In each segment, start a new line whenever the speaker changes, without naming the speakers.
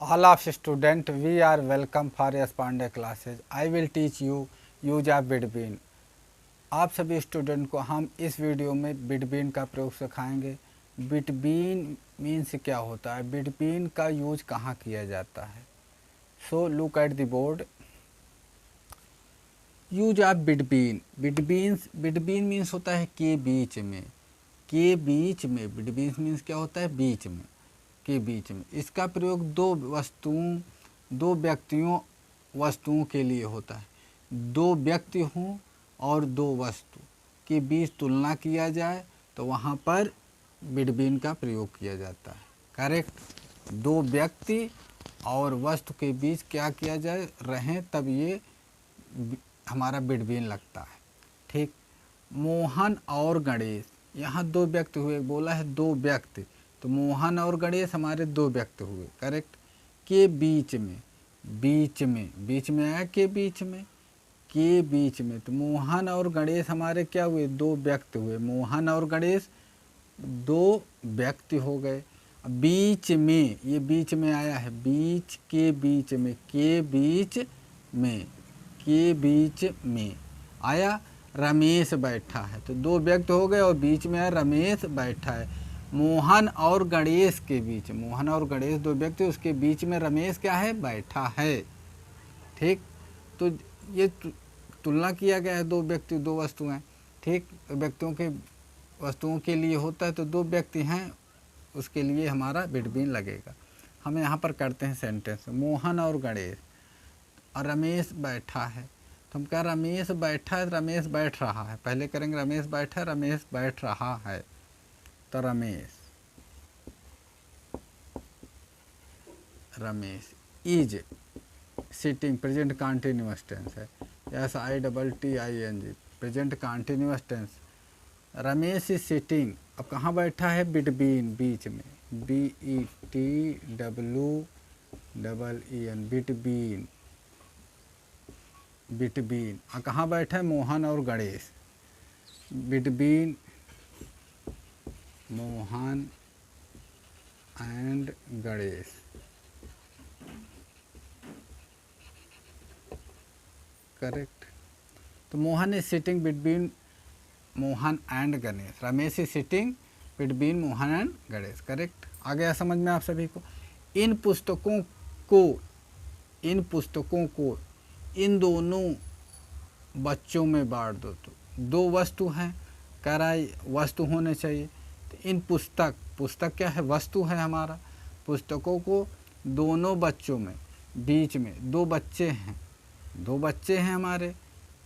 All of student, we are welcome for S Pandey classes. I will teach you use of between. आप सभी student को हम इस video में between का प्रयोग सिखाएंगे। बिटवीन मीन्स क्या होता है, बिटवीन का यूज कहाँ किया जाता है। So look at the board. Use of between. Between means होता है के बीच में। के बीच में बिटवीन मीन्स क्या होता है, बीच में, के बीच में। इसका प्रयोग दो व्यक्तियों वस्तुओं के लिए होता है। दो व्यक्ति हों और दो वस्तु के बीच तुलना किया जाए तो वहाँ पर बिटवीन का प्रयोग किया जाता है। करेक्ट। दो व्यक्ति और वस्तु के बीच क्या किया जाए, रहें, तब ये हमारा बिटवीन लगता है। ठीक। मोहन और गणेश, यहाँ दो व्यक्ति हुए, बोला है दो व्यक्ति, तो मोहन और गणेश हमारे दो व्यक्ति हुए। करेक्ट। के बीच में, बीच में आया, के बीच में, के बीच में, तो मोहन और गणेश हमारे क्या हुए, दो व्यक्ति हुए। मोहन और गणेश दो व्यक्ति हो गए। बीच में, ये बीच में आया है, बीच, के बीच में, के बीच में, के बीच में आया। रमेश बैठा है, तो दो व्यक्ति हो गए और बीच में आया रमेश बैठा है। मोहन और गणेश के बीच, मोहन और गणेश दो व्यक्ति, उसके बीच में रमेश क्या है, बैठा है। ठीक। तो ये तुलना किया गया है, दो व्यक्ति दो वस्तुएं। ठीक। व्यक्तियों के वस्तुओं के लिए होता है, तो दो व्यक्ति हैं, उसके लिए हमारा बिटवीन लगेगा। हम यहाँ पर करते हैं सेंटेंस। मोहन और गणेश और रमेश बैठा है, तो हम क्या, रमेश बैठा है, रमेश बैठ रहा है। पहले करेंगे रमेश बैठा है, रमेश बैठ रहा है, तो Ramesh is sitting, present continuous tense है। SITTING, present continuous tense. Ramesh is sitting, अब कहाँ बैठा है, बिटवीन, बीच में, BETWEEN, बिटवीन, बिटवीन। और कहाँ बैठा है, मोहन और Ganesh, between Mohan and Ganesh. Correct. तो Mohan is sitting between Mohan and Ganesh, Ramesh is sitting between Mohan and Ganesh. Correct. आ गया समझ में आप सभी को। इन पुस्तकों को इन दोनों बच्चों में बांट दो। तो दो वस्तु हैं, कह रहा है वस्तु होने चाहिए, तो इन पुस्तक क्या है, वस्तु है हमारा। पुस्तकों को दोनों बच्चों में, बीच में दो बच्चे हैं हमारे,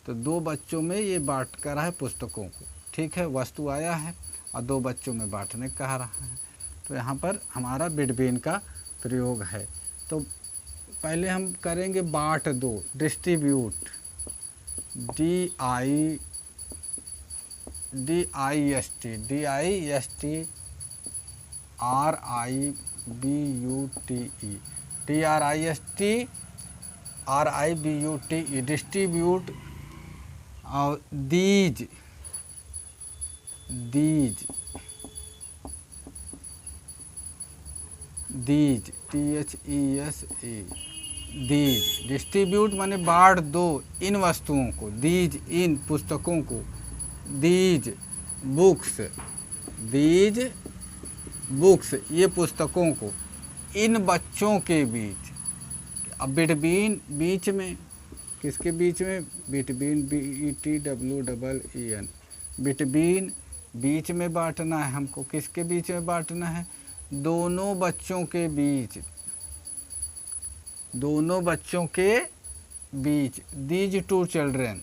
तो दो बच्चों में ये बांट कर रहा है पुस्तकों को। ठीक है, वस्तु आया है और दो बच्चों में बांटने कह रहा है, तो यहाँ पर हमारा बिटवीन का प्रयोग है। तो पहले हम करेंगे बांट दो, डिस्ट्रीब्यूट, DISTRIBUTE, डिस्ट्रीब्यूट। और दीज, THESE, दीज। डिस्ट्रीब्यूट माने बांट दो इन वस्तुओं को, दीज इन पुस्तकों को, दीज बुक्स ये पुस्तकों को, इन बच्चों के बीच। अब बिटवीन, बीच में, किसके बीच में, बिटवीन, BETWEEN, बिटवीन, बीच में बांटना है हमको। किसके बीच में बांटना है, दोनों बच्चों के बीच, दोनों बच्चों के बीच। These two children,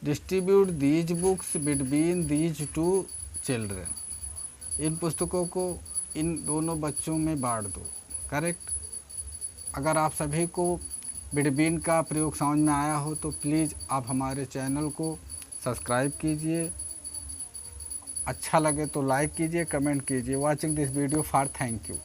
distribute these books between these two children, इन पुस्तकों को इन दोनों बच्चों में बांट दो। करेक्ट। अगर आप सभी को बिटवीन का प्रयोग समझ में आया हो तो प्लीज़ आप हमारे चैनल को सब्सक्राइब कीजिए, अच्छा लगे तो लाइक कीजिए, कमेंट कीजिए। Watching this video for thank you.